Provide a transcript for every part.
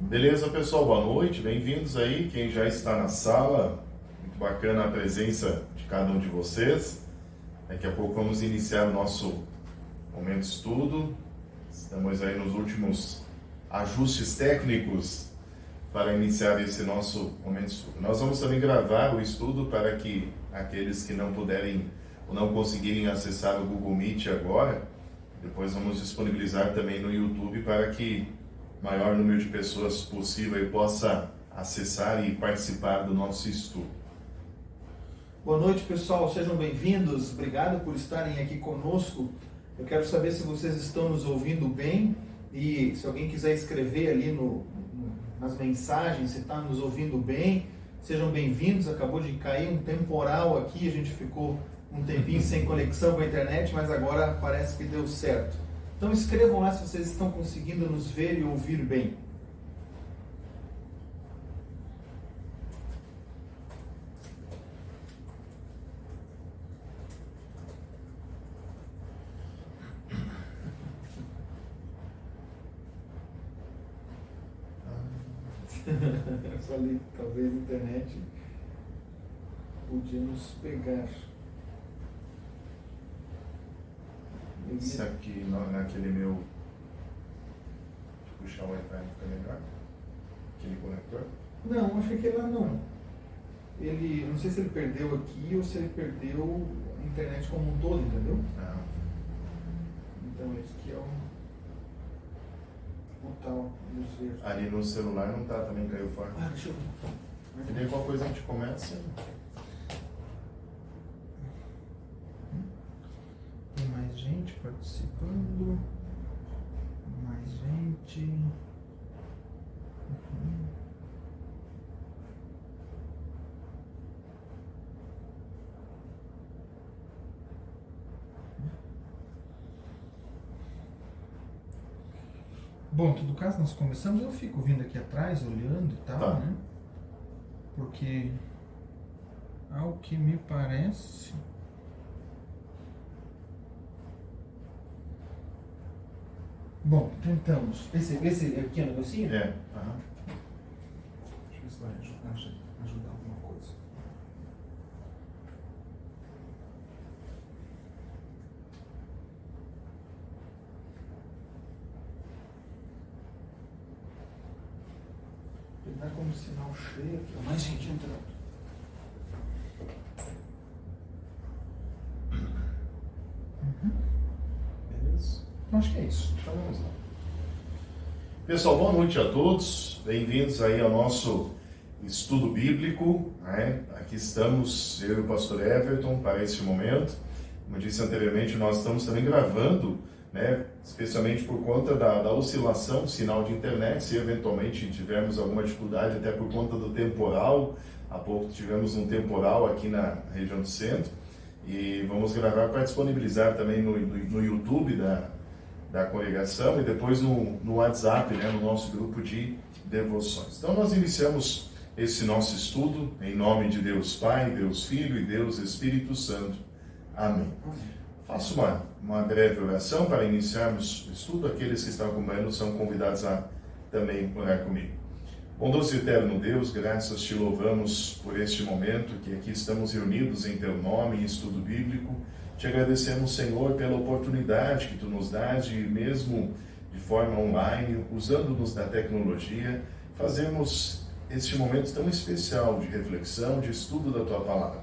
Beleza, pessoal? Boa noite, bem-vindos aí, quem já está na sala. Muito bacana a presença de cada um de vocês. Daqui a pouco vamos iniciar o nosso momento de estudo. Estamos aí nos últimos ajustes técnicos para iniciar esse nosso momento de estudo. Nós vamos também gravar o estudo para que aqueles que não puderem ou não conseguirem acessar o Google Meet agora, depois vamos disponibilizar também no YouTube para que o maior número de pessoas possível possa acessar e participar do nosso estudo. Boa noite, pessoal, sejam bem-vindos, obrigado por estarem aqui conosco. Eu quero saber se vocês estão nos ouvindo bem e se alguém quiser escrever ali nas mensagens, se está nos ouvindo bem, sejam bem-vindos. Acabou de cair um temporal aqui, a gente ficou um tempinho sem conexão com a internet, mas agora parece que deu certo. Então escrevam lá se vocês estão conseguindo nos ver e ouvir bem. Eu falei, talvez a internet podia nos pegar. Esse aqui, naquele meu... Puxar o Wi-Fi fica melhor? Aquele conector? Não, acho que aquele lá não. Ele, não sei se ele perdeu aqui ou se ele perdeu a internet como um todo, entendeu? Ah. Então esse aqui é o tal dos verdes. Ali no celular não tá, também caiu fora. Ah, deixa eu ver. E daí qualquer coisa a gente começa. Tem mais gente participando. Mais gente. Bom, em todo caso, nós começamos, eu fico vindo aqui atrás, olhando e tal, Tá. né? Porque, ao que me parece... Bom, tentamos. Esse aqui é o negocinho? É. Aham. Deixa eu ver se vai ajudar alguma coisa. Ele tá como sinal cheio aqui, ó. Mais gente entrando. Beleza. Acho que é isso. Então vamos lá. Pessoal, boa noite a todos. Bem-vindos aí ao nosso estudo bíblico, né? Aqui estamos, eu e o pastor Everton, para esse momento. Como eu disse anteriormente, nós estamos também gravando, né? Especialmente por conta da oscilação do sinal de internet, se eventualmente tivermos alguma dificuldade, até por conta do temporal. Há pouco tivemos um temporal aqui na região do centro. E vamos gravar para disponibilizar também no YouTube da congregação e depois no WhatsApp, né, no nosso grupo de devoções. Então nós iniciamos esse nosso estudo em nome de Deus Pai, Deus Filho e Deus Espírito Santo. Amém. Faço uma breve oração para iniciarmos o estudo. Aqueles que estão acompanhando são convidados a também orar comigo. Bondoso e eterno Deus, graças te louvamos por este momento que aqui estamos reunidos em teu nome em estudo bíblico. Te agradecemos, Senhor, pela oportunidade que tu nos dás de, mesmo de forma online, usando-nos da tecnologia, fazermos este momento tão especial de reflexão, de estudo da tua palavra.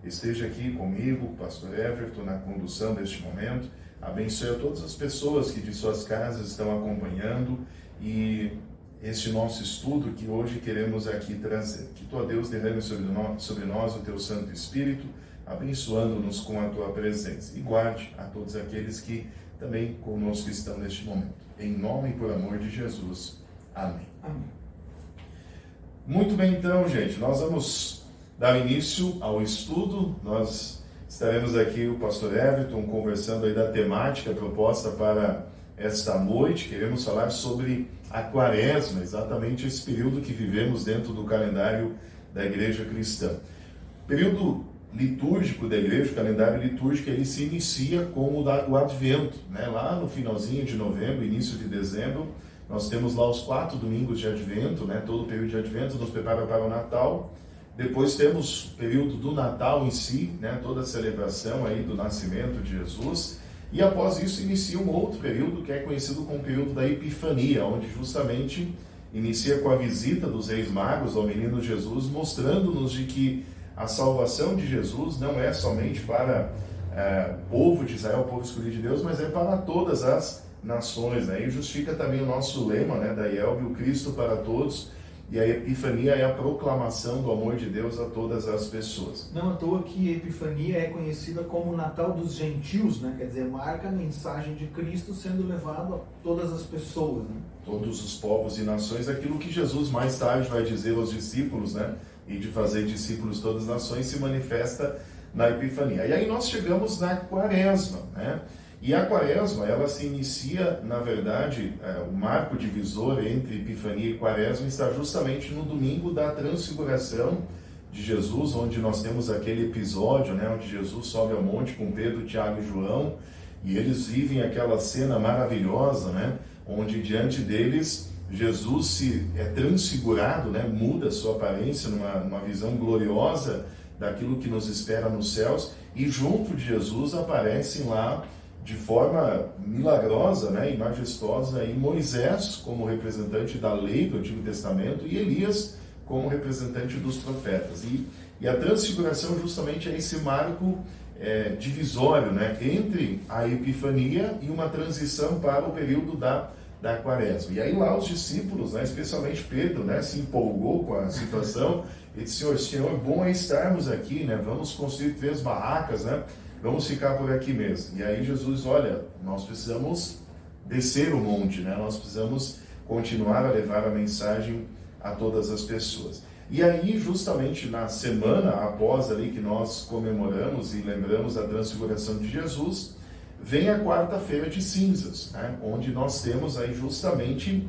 Esteja aqui comigo, pastor Everton, na condução deste momento. Abençoe a todas as pessoas que de suas casas estão acompanhando e este nosso estudo que hoje queremos aqui trazer. Que tua Deus derrame sobre nós o teu Santo Espírito, abençoando-nos com a tua presença. E guarde a todos aqueles que também conosco estão neste momento. Em nome e por amor de Jesus. Amém. Amém. Muito bem, então, gente, nós vamos dar início ao estudo. Nós estaremos aqui, o pastor Everton, conversando aí da temática proposta para esta noite. Queremos falar sobre a Quaresma, exatamente esse período que vivemos dentro do calendário da Igreja Cristã. Período litúrgico da igreja, o calendário litúrgico, ele se inicia com o Advento, né? Lá no finalzinho de novembro, início de dezembro, Nós temos lá os 4 domingos de Advento, né? Todo o período de Advento nos prepara para o Natal. Depois temos o período do Natal em si, né? Toda a celebração aí do nascimento de Jesus. E após isso inicia um outro período que é conhecido como o período da Epifania, onde justamente inicia com a visita dos Reis Magos ao menino Jesus, mostrando-nos de que a salvação de Jesus não é somente para o povo de Israel, o povo escolhido de Deus, mas é para todas as nações, né? E justifica também o nosso lema, né, da IELB, o Cristo para todos, e a Epifania é a proclamação do amor de Deus a todas as pessoas. Não à toa que a Epifania é conhecida como o Natal dos Gentios, né? Quer dizer, marca a mensagem de Cristo sendo levado a todas as pessoas, né? Todos os povos e nações, aquilo que Jesus mais tarde vai dizer aos discípulos, né? E de fazer discípulos de todas as nações se manifesta na Epifania. E aí nós chegamos na Quaresma, né? E a Quaresma, ela se inicia, na verdade, o marco divisor entre Epifania e Quaresma está justamente no domingo da Transfiguração de Jesus, onde nós temos aquele episódio, né, onde Jesus sobe ao monte com Pedro, Tiago e João, e eles vivem aquela cena maravilhosa, né, onde diante deles Jesus é transfigurado, né, muda a sua aparência numa visão gloriosa daquilo que nos espera nos céus, e junto de Jesus aparecem lá de forma milagrosa, né, e majestosa, e Moisés como representante da lei do Antigo Testamento e Elias como representante dos profetas. E a transfiguração justamente é esse marco divisório, né, entre a Epifania e uma transição para o período da Quaresma. E aí lá os discípulos, né, especialmente Pedro, né, se empolgou com a situação e disse: Senhor, bom é estarmos aqui, né, vamos construir 3 barracas, né, vamos ficar por aqui mesmo. E aí Jesus, olha, nós precisamos descer o monte, né? Nós precisamos continuar a levar a mensagem a todas as pessoas. E aí, justamente na semana após ali que nós comemoramos e lembramos a transfiguração de Jesus, vem a quarta-feira de cinzas, né? Onde nós temos aí justamente,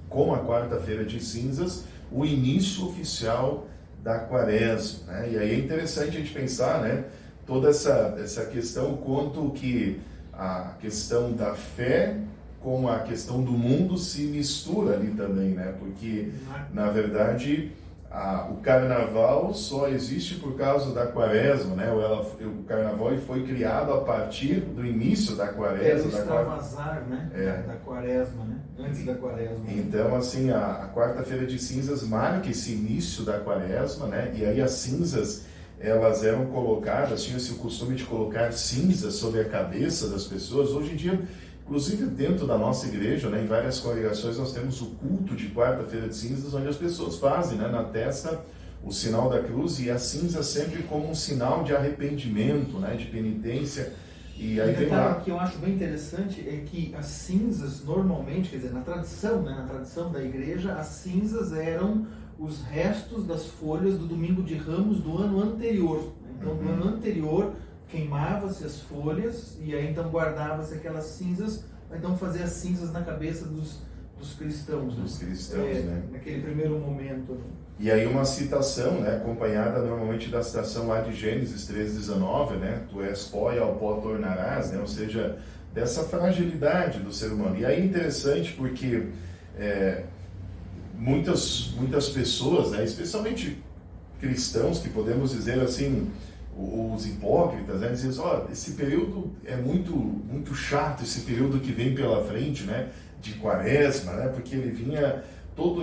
com a quarta-feira de cinzas, o início oficial da Quaresma, né? E aí é interessante a gente pensar, né, toda essa questão, quanto que a questão da fé com a questão do mundo se mistura ali também, né? Porque, na verdade, o carnaval só existe por causa da Quaresma, né? O carnaval foi criado a partir do início da Quaresma. O extravasar, né? Da Quaresma, né? Antes da Quaresma. Então, assim, a quarta-feira de cinzas marca esse início da Quaresma, né? E aí as cinzas, elas eram colocadas, tinha-se o costume de colocar cinzas sobre a cabeça das pessoas. Hoje em dia, inclusive dentro da nossa igreja, né, em várias congregações, nós temos o culto de quarta-feira de cinzas, onde as pessoas fazem, né, na testa o sinal da cruz, e a cinza sempre como um sinal de arrependimento, né, de penitência. E aí vem lá. O que eu acho bem interessante é que as cinzas, normalmente, quer dizer, na tradição, né, na tradição da igreja, as cinzas eram os restos das folhas do domingo de Ramos do ano anterior. Então, no ano anterior, queimava-se as folhas e aí então guardava-se aquelas cinzas, para então fazer as cinzas na cabeça dos cristãos. Dos cristãos, né? Naquele primeiro momento. E aí uma citação, né, acompanhada normalmente da citação lá de Gênesis 3,19, né? Tu és pó e ao pó tornarás, né? Ou seja, dessa fragilidade do ser humano. E aí é interessante porque muitas pessoas, né, especialmente cristãos, que podemos dizer assim, os hipócritas, né, dizem: esse período é muito chato, esse período que vem pela frente, né, de Quaresma, né, porque ele vinha todo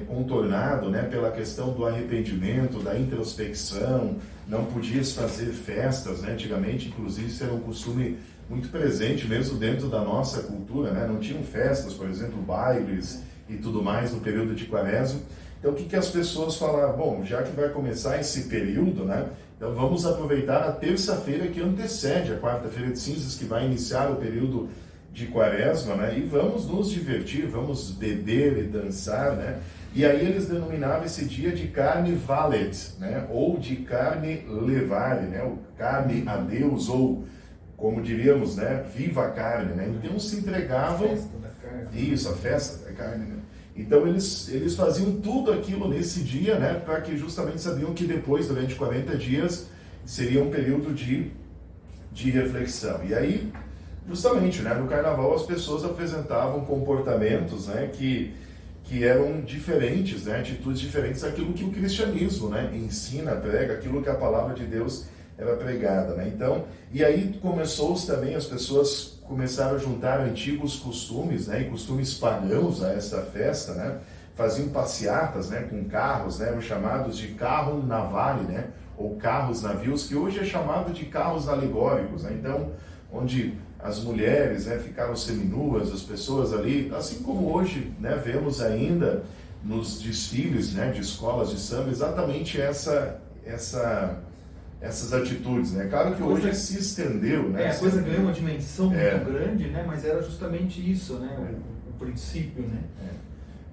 contornado, né, pela questão do arrependimento, da introspecção, não podias fazer festas, né, antigamente, inclusive isso era um costume muito presente mesmo dentro da nossa cultura, né, não tinham festas, por exemplo, bailes e tudo mais no período de Quaresma. Então o que as pessoas falaram? Bom, já que vai começar esse período, né, então vamos aproveitar a terça-feira que antecede a quarta-feira de cinzas, que vai iniciar o período de Quaresma, né, e vamos nos divertir, vamos beber e dançar, né, e aí eles denominavam esse dia de carne valet, né, ou de carne levare, né, ou carne a Deus, ou como diríamos, né, viva a carne, né, então se entregavam, isso, a festa da carne, né. Então eles faziam tudo aquilo nesse dia, né, para que justamente sabiam que depois, durante 40 dias, seria um período de reflexão. E aí Justamente, né? No carnaval as pessoas apresentavam comportamentos, né, que eram diferentes, né, atitudes diferentes daquilo que o cristianismo, né, ensina, prega, aquilo que a palavra de Deus era pregada, né? Então, e aí começou-se também, as pessoas começaram a juntar antigos costumes, né, e costumes pagãos a essa festa, né? Faziam passeatas, né, com carros, né, eram chamados de carro navale, né, ou carros navios, que hoje é chamado de carros alegóricos, né? Então, onde as mulheres, né, ficaram seminuas, as pessoas ali, assim como hoje, né, vemos ainda nos desfiles, né, de escolas de samba, exatamente essas atitudes, né? Claro que hoje se estendeu, né? A coisa ganhou uma dimensão muito grande, né? Mas era justamente isso, né? O princípio, né?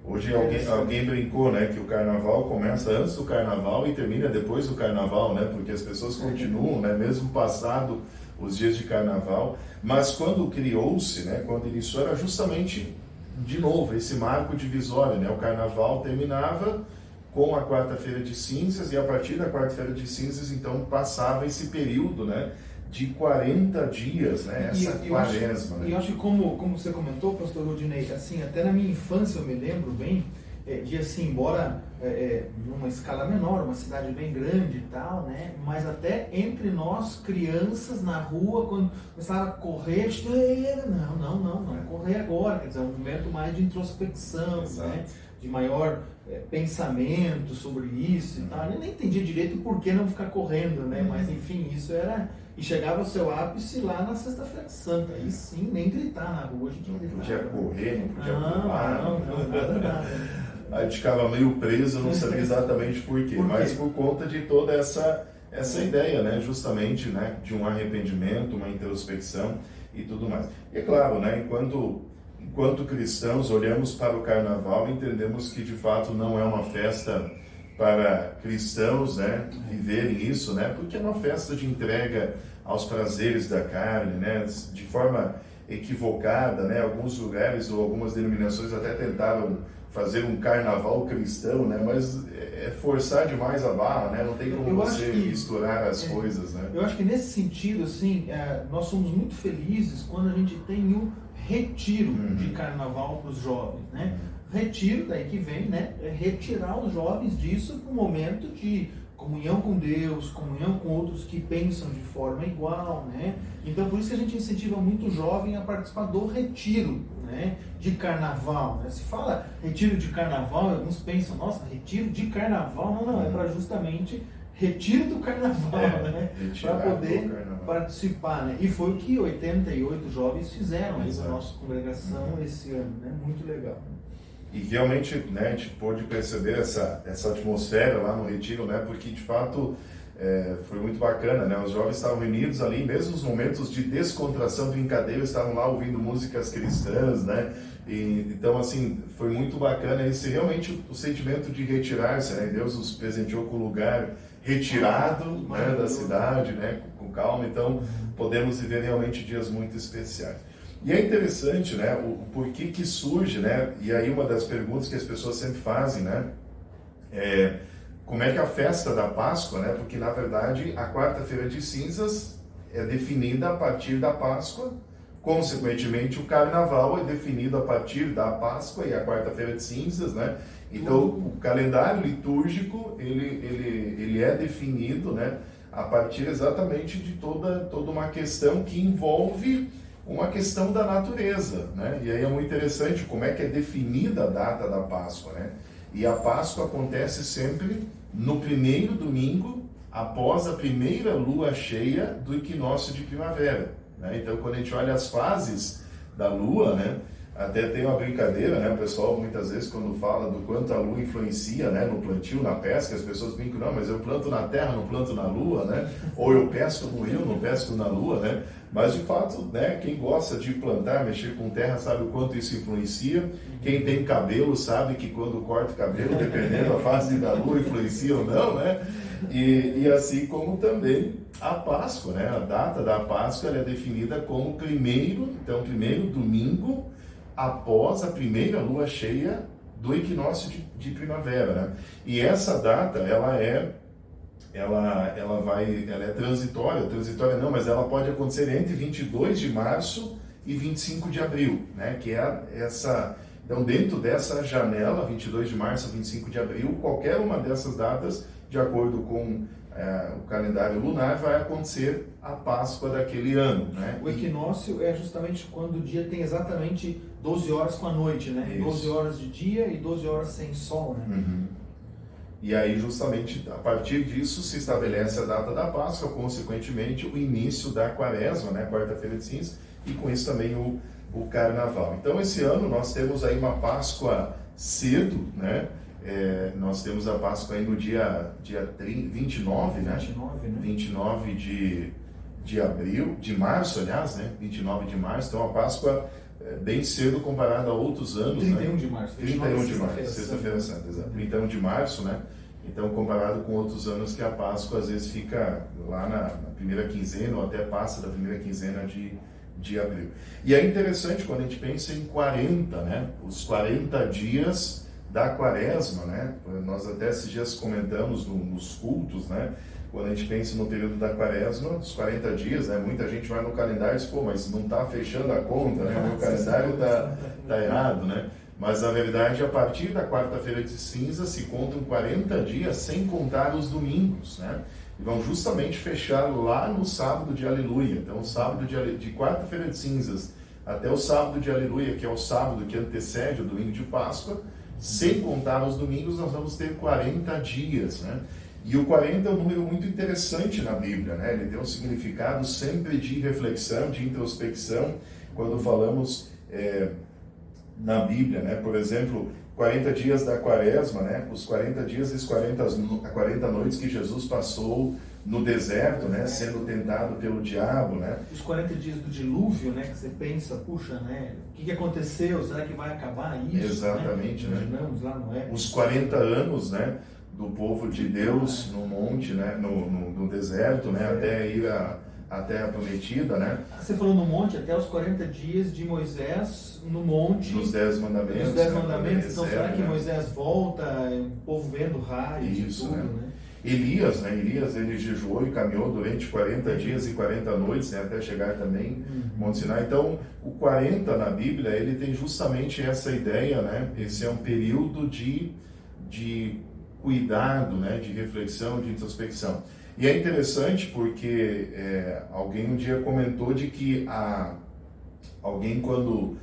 Hoje alguém brincou, né, que o carnaval começa antes do carnaval e termina depois do carnaval, né? Porque as pessoas continuam, né, mesmo passado os dias de carnaval. Mas quando criou-se, né, quando iniciou, era justamente, de novo, esse marco divisório, né? O carnaval terminava com a quarta-feira de cinzas e a partir da quarta-feira de cinzas, então, passava esse período, né, de 40 dias, né, essa quaresma. E eu acho que como você comentou, pastor Rodinei, assim, até na minha infância eu me lembro bem de, assim, embora numa escala menor, uma cidade bem grande e tal, né, mas até entre nós, crianças, na rua, quando começaram a correr, não, correr agora, quer dizer, um momento mais de introspecção, né, de maior pensamento sobre isso e tal. Eu nem entendia direito por que não ficar correndo, né, mas enfim, isso era... E chegava ao seu ápice lá na Sexta-feira Santa. Aí sim, nem gritar na rua, a gente não gritava. Não podia correr, não podia pular. Não, nada. A gente ficava meio preso, não sabia exatamente por quê. Mas por conta de toda essa ideia, né, justamente, né, de um arrependimento, uma introspecção e tudo mais. E é claro, né, enquanto cristãos olhamos para o carnaval e entendemos que de fato não é uma festa para cristãos, né, viverem isso, né, porque é uma festa de entrega aos prazeres da carne, né, de forma equivocada, né, alguns lugares ou algumas denominações até tentaram fazer um carnaval cristão, né, mas é forçar demais a barra, né, não tem como você misturar as coisas, né. Eu acho que nesse sentido, assim, nós somos muito felizes quando a gente tem o retiro de carnaval para os jovens, né. Retiro, daí que vem, né, retirar os jovens disso para um momento de comunhão com Deus, comunhão com outros que pensam de forma igual, né? Então, por isso que a gente incentiva muito o jovem a participar do retiro, né, de carnaval, né? Se fala retiro de carnaval, alguns pensam, nossa, retiro de carnaval, não, é para justamente retiro do carnaval, né? Para poder participar, né? E foi o que 88 jovens fizeram aí na nossa congregação esse ano, né? Muito legal. E realmente, né, a gente pôde perceber essa atmosfera lá no retiro, né, porque de fato foi muito bacana, né, os jovens estavam reunidos ali, mesmo nos momentos de descontração, brincadeira, estavam lá ouvindo músicas cristãs, né, e, então assim, foi muito bacana esse realmente o sentimento de retirar-se, né, Deus nos presenteou com o lugar retirado, né, da cidade, né, com calma, então podemos viver realmente dias muito especiais. E é interessante, né, o porquê que surge, né, e aí uma das perguntas que as pessoas sempre fazem, né, como é que a festa da Páscoa, né, porque na verdade a quarta-feira de cinzas é definida a partir da Páscoa, consequentemente o carnaval é definido a partir da Páscoa e a quarta-feira de cinzas, né, então o calendário litúrgico, ele é definido, né, a partir exatamente de toda uma questão que envolve uma questão da natureza, né? E aí é muito interessante como é que é definida a data da Páscoa, né? E a Páscoa acontece sempre no primeiro domingo após a primeira lua cheia do equinócio de primavera, né? Então, quando a gente olha as fases da lua, né? Até tem uma brincadeira, né? O pessoal muitas vezes quando fala do quanto a lua influencia, né? No plantio, na pesca, as pessoas brincam, não, mas eu planto na terra, não planto na lua, né? Ou eu pesco no rio, não pesco na lua, né? Mas de fato, né? Quem gosta de plantar, mexer com terra, sabe o quanto isso influencia. Quem tem cabelo sabe que quando corta o cabelo, dependendo da fase da lua, influencia ou não, né? E assim como também a Páscoa, né? A data da Páscoa ela é definida como primeiro domingo após a primeira lua cheia do equinócio de primavera, né? E essa data, ela é transitória não, mas ela pode acontecer entre 22 de março e 25 de abril, né? Que é essa... Então, dentro dessa janela, 22 de março a 25 de abril, qualquer uma dessas datas, de acordo com o calendário lunar, vai acontecer a Páscoa daquele ano, né? O equinócio é justamente quando o dia tem exatamente 12 horas com a noite, né? Isso. 12 horas de dia e 12 horas sem sol, né? Uhum. E aí, justamente, a partir disso, se estabelece a data da Páscoa, consequentemente, o início da Quaresma, né? Quarta-feira de cinzas, e com isso também o Carnaval. Então, esse ano, nós temos aí uma Páscoa cedo, né? Nós temos a Páscoa aí no dia 29, né? 29 de abril, de março, aliás, né? 29 de março, então a Páscoa bem cedo comparada a outros anos, 31 né? de março. 31 de março, sexta-feira santa, exato. 31 de março, né? Então, comparado com outros anos que a Páscoa às vezes fica lá na primeira quinzena ou até passa da primeira quinzena de abril. E é interessante quando a gente pensa em 40, né? Os 40 dias da Quaresma, né? Nós até esses dias comentamos nos cultos, né? Quando a gente pensa no período da Quaresma, os 40 dias, né? Muita gente vai no calendário e diz, pô, mas não está fechando a conta, né? O meu calendário tá errado, né? Mas, na verdade, a partir da quarta-feira de cinza se contam 40 dias sem contar os domingos, né? E vão justamente fechar lá no sábado de Aleluia. Então, o sábado de quarta-feira de cinzas até o sábado de Aleluia, que é o sábado que antecede o domingo de Páscoa, sem contar os domingos, nós vamos ter 40 dias, né? E o 40 é um número muito interessante na Bíblia, né? Ele tem um significado sempre de reflexão, de introspecção. Quando falamos na Bíblia, né? Por exemplo, 40 dias da Quaresma, né? Os 40 dias e as 40 noites que Jesus passou no deserto, né? Sendo tentado pelo diabo, né? Os 40 dias do dilúvio, né? Que você pensa, puxa, né? O que aconteceu? Será que vai acabar isso? Exatamente, né? Imaginamos lá, não é? Os 40 anos, né? Do povo de Deus no monte, né? No deserto, né? Até ir à Terra Prometida, né? Você falou no monte, até os 40 dias de Moisés no monte. Nos 10 mandamentos. Os 10 mandamentos. Então, será que né? Moisés volta, o povo vendo raios e tudo, né? Elias, ele jejuou e caminhou durante 40 dias e 40 noites, né, até chegar também Monte Sinai. Então, o 40 na Bíblia, ele tem justamente essa ideia, né? Esse é um período de cuidado, né, de reflexão, de introspecção. E é interessante porque alguém um dia comentou de que alguém quando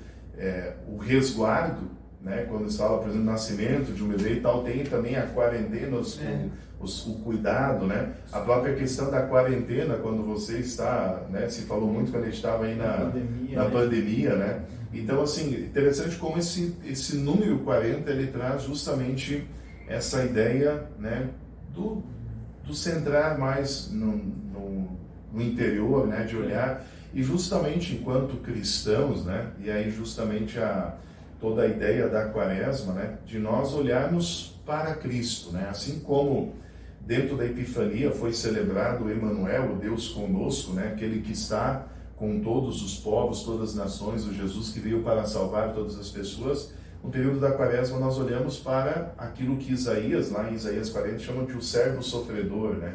o resguardo, né, quando se fala, por exemplo, do nascimento de um bebê e tal, tem também a quarentena, o cuidado, né? A própria questão da quarentena, quando você está, né, se falou muito quando a gente estava aí na pandemia, né? Então, assim, interessante como esse número 40, ele traz justamente essa ideia, né, do centrar mais no interior, né, de olhar, e justamente enquanto cristãos, né, e aí justamente toda a ideia da Quaresma, né, de nós olharmos para Cristo, né, assim como dentro da Epifania foi celebrado o Emmanuel, o Deus conosco, né, aquele que está com todos os povos, todas as nações, o Jesus que veio para salvar todas as pessoas. No período da Quaresma nós olhamos para aquilo que Isaías, lá em Isaías 40, chama de o servo sofredor, né?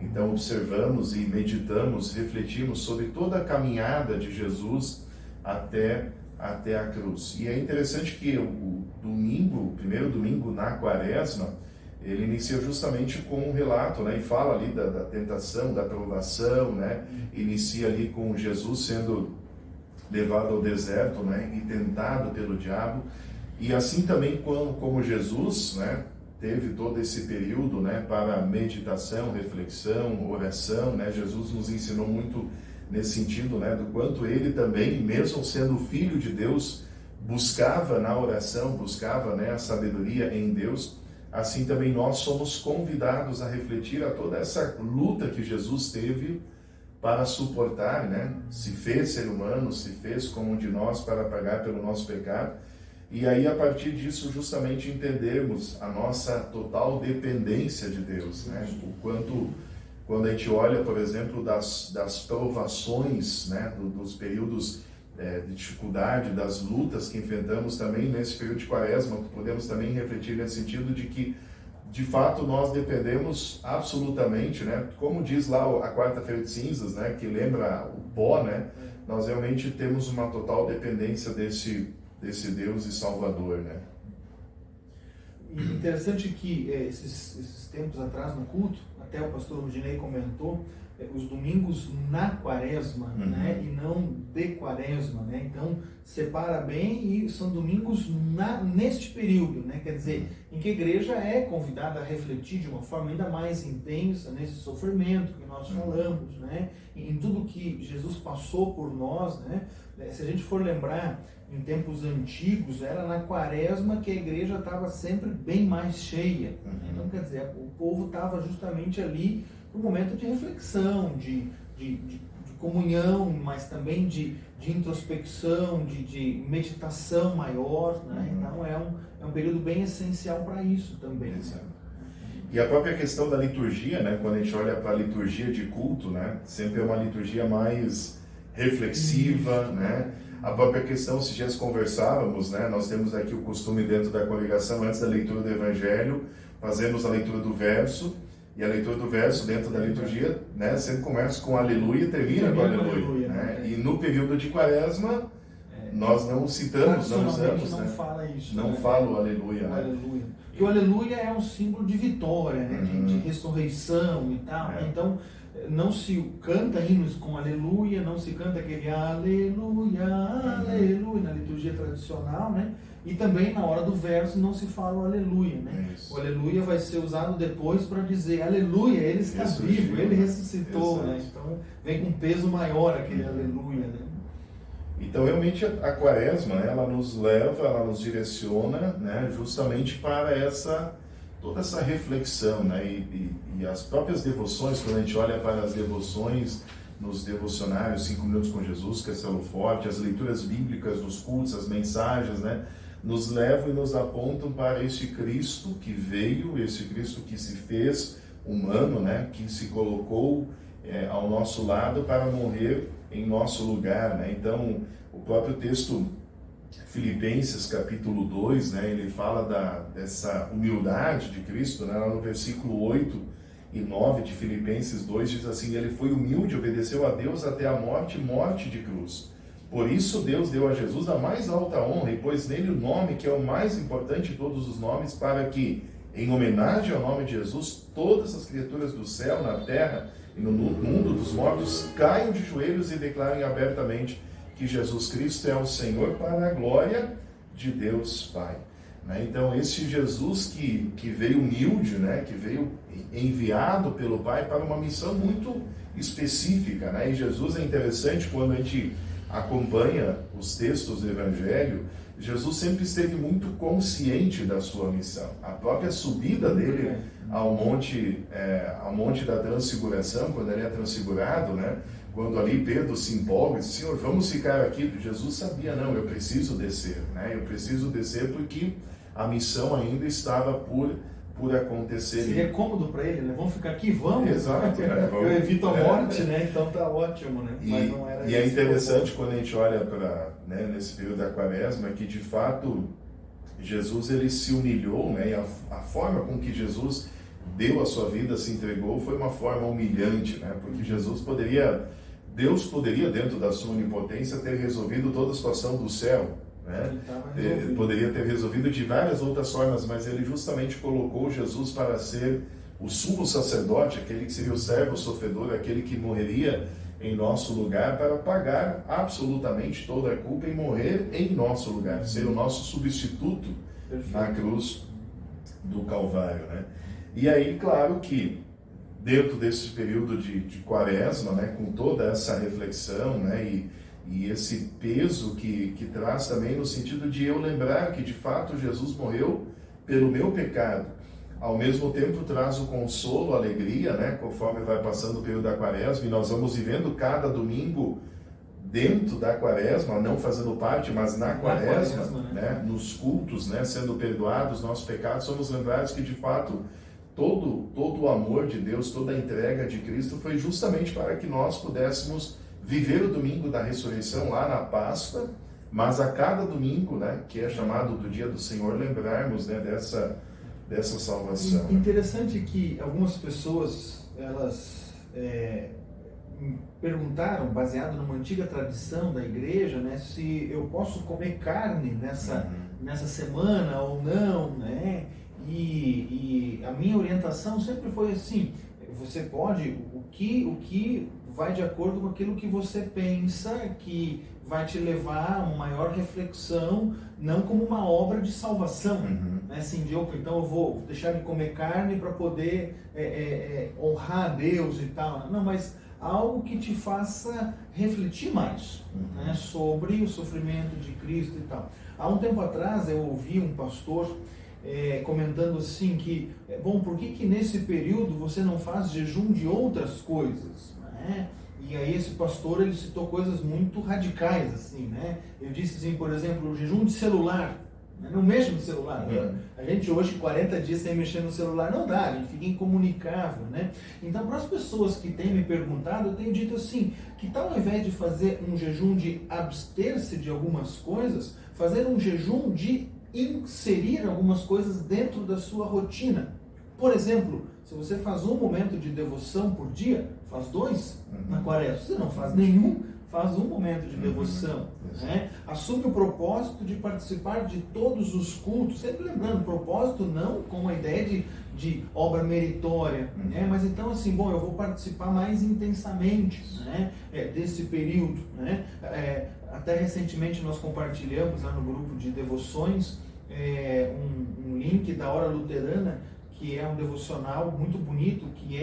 Então observamos e meditamos, refletimos sobre toda a caminhada de Jesus até a cruz. E é interessante que o primeiro domingo na Quaresma, ele inicia justamente com um relato, né? E fala ali da tentação, da provação, né? Inicia ali com Jesus sendo levado ao deserto, né? E tentado pelo diabo. E assim também como Jesus, né, teve todo esse período, né, para meditação, reflexão, oração, né? Jesus nos ensinou muito nesse sentido, né, do quanto ele também, mesmo sendo filho de Deus, buscava na oração, buscava, né, a sabedoria em Deus. Assim também nós somos convidados a refletir a toda essa luta que Jesus teve para suportar, né? Se fez ser humano, se fez como um de nós para pagar pelo nosso pecado. E aí, a partir disso, justamente entendermos a nossa total dependência de Deus, né? O quanto, quando a gente olha, por exemplo, das provações, né? Dos períodos de dificuldade, das lutas que enfrentamos também nesse período de Quaresma, podemos também refletir nesse sentido de que, de fato, nós dependemos absolutamente, né? Como diz lá a quarta-feira de cinzas, né? Que lembra o pó, né? nós realmente temos uma total dependência desse Deus e Salvador, né? E interessante que esses tempos atrás no culto, até o pastor Rudinei comentou, os domingos na quaresma, né, e não de quaresma, né? Então separa bem, e são domingos neste período, né? Quer dizer, em que a igreja é convidada a refletir de uma forma ainda mais intensa nesse sofrimento que nós falamos, né? Em tudo que Jesus passou por nós, né? Se a gente for lembrar, em tempos antigos, era na quaresma que a igreja estava sempre bem mais cheia. Então, quer dizer, o povo estava justamente ali para um momento de reflexão, de comunhão, mas também de introspecção, de meditação maior, né? Então é um período bem essencial para isso também. Exato. E a própria questão da liturgia, né? Quando a gente olha para a liturgia de culto, né? Sempre é uma liturgia mais reflexiva, né? A própria questão, se já conversávamos, né? Nós temos aqui o costume dentro da congregação, antes da leitura do Evangelho, fazemos a leitura do verso, e a leitura do verso dentro da liturgia, né, sempre começa com aleluia e termina com aleluia, né? E no período de quaresma, nós não citamos, não usamos, não né? fala isso. Não fala o aleluia, né? Aleluia. Porque o aleluia é um símbolo de vitória, né? De ressurreição e tal. Então, não se canta hinos com aleluia, não se canta aquele aleluia, aleluia na liturgia tradicional, né? E também na hora do verso não se fala o aleluia, né? Isso. O aleluia vai ser usado depois para dizer aleluia, ele está vivo, ele ressuscitou, né? Então vem com um peso maior aquele aleluia, né? Então realmente a quaresma, né, ela nos leva, ela nos direciona, né, justamente para toda essa reflexão, né? E as próprias devoções, quando a gente olha para as devoções nos devocionários 5 minutos com Jesus, Castelo Forte, as leituras bíblicas nos cultos, as mensagens, né, nos levam e nos apontam para esse Cristo que veio, esse Cristo que se fez humano, né, que se colocou ao nosso lado para morrer em nosso lugar, né? Então, o próprio texto Filipenses capítulo 2, né, ele fala dessa humildade de Cristo, né, lá no versículo 8 e 9 de Filipenses 2, diz assim: ele foi humilde, obedeceu a Deus até a morte de cruz. Por isso Deus deu a Jesus a mais alta honra e pôs nele o nome que é o mais importante de todos os nomes, para que, em homenagem ao nome de Jesus, todas as criaturas do céu, na terra e no mundo dos mortos caiam de joelhos e declarem abertamente que Jesus Cristo é o Senhor, para a glória de Deus Pai. Então, esse Jesus que veio humilde, né, que veio enviado pelo Pai para uma missão muito específica, né? E Jesus é interessante quando a gente acompanha os textos do Evangelho, Jesus sempre esteve muito consciente da sua missão. A própria subida dele ao monte da transfiguração, quando ele é transfigurado, né? Quando ali Pedro se empolga e diz: Senhor, vamos ficar aqui. Jesus sabia, não, eu preciso descer, né? Eu preciso descer porque a missão ainda estava por acontecer. Seria cômodo para ele, né? Vamos ficar aqui, vamos. Exato, né? Eu evito a morte, né? Então tá ótimo, né? Mas não era e é interessante quando a gente olha para, né, nesse período da quaresma, que de fato Jesus ele se humilhou, né? E a forma com que Jesus deu a sua vida, se entregou, foi uma forma humilhante, né? Porque Deus poderia, dentro da sua onipotência, ter resolvido toda a situação do céu, né? Poderia ter resolvido de várias outras formas, mas ele justamente colocou Jesus para ser o sumo sacerdote, aquele que seria o servo sofredor, aquele que morreria em nosso lugar para pagar absolutamente toda a culpa e morrer em nosso lugar, ser o nosso substituto na cruz do Calvário, né? E aí, claro que dentro desse período de quaresma, né, com toda essa reflexão, né, e esse peso que traz também no sentido de eu lembrar que de fato Jesus morreu pelo meu pecado, ao mesmo tempo traz o consolo, a alegria, né, conforme vai passando o período da quaresma, e nós vamos vivendo cada domingo dentro da quaresma, não fazendo parte, mas na quaresma, né, nos cultos, né, sendo perdoados nossos pecados, somos lembrados que de fato todo o amor de Deus, toda a entrega de Cristo foi justamente para que nós pudéssemos viver o domingo da ressurreição lá na Páscoa, mas a cada domingo, né, que é chamado do dia do Senhor, lembrarmos, né, dessa salvação. Interessante que algumas pessoas, elas perguntaram, baseado numa antiga tradição da igreja, né, se eu posso comer carne nessa semana ou não, né? E a minha orientação sempre foi assim: você pode, o que vai de acordo com aquilo que você pensa que vai te levar a uma maior reflexão, não como uma obra de salvação, né? Assim, então eu vou deixar de comer carne para poder honrar a Deus e tal, não, mas algo que te faça refletir mais, né, sobre o sofrimento de Cristo e tal. Há um tempo atrás eu ouvi um pastor comentando assim que, bom, por que nesse período você não faz jejum de outras coisas, né? E aí esse pastor, ele citou coisas muito radicais, assim, né? Ele disse assim, por exemplo, o jejum de celular, né? Não mexa no celular. A gente hoje, 40 dias sem mexer no celular, não dá, a gente fica incomunicável, né? Então, para as pessoas que têm me perguntado, eu tenho dito assim, que tal ao invés de fazer um jejum de abster-se de algumas coisas, fazer um jejum de inserir algumas coisas dentro da sua rotina. Por exemplo, se você faz um momento de devoção por dia, faz 2 na quaresma. Se você não faz nenhum, faz um momento de devoção. Né? Assume o propósito de participar de todos os cultos, sempre lembrando, propósito não com a ideia de obra meritória, né? Mas então assim, bom, eu vou participar mais intensamente, né, desse período, né? Até recentemente nós compartilhamos lá no grupo de devoções um link da Hora Luterana, que é um devocional muito bonito, que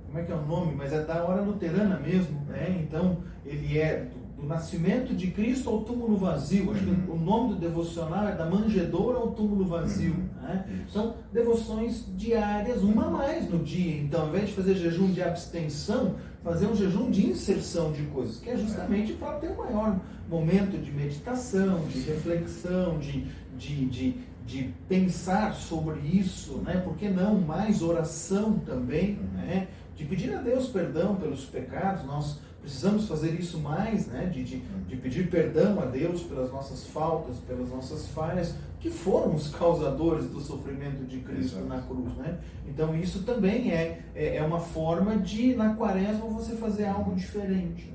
como é que é o nome? Mas é da Hora Luterana mesmo, né? Então, ele é do nascimento de Cristo ao túmulo vazio. Acho que o nome do devocional é da manjedoura ao túmulo vazio, né? São devoções diárias, uma a mais no dia. Então, ao invés de fazer jejum de abstenção, fazer um jejum de inserção de coisas, que é justamente para ter um maior momento de meditação, de reflexão, de pensar sobre isso, né? Por que não mais oração também, né? De pedir a Deus perdão pelos pecados. Nós precisamos fazer isso mais, né? De pedir perdão a Deus pelas nossas faltas, pelas nossas falhas, que foram os causadores do sofrimento de Cristo na cruz, né? Então isso também é uma forma de, na quaresma, você fazer algo diferente.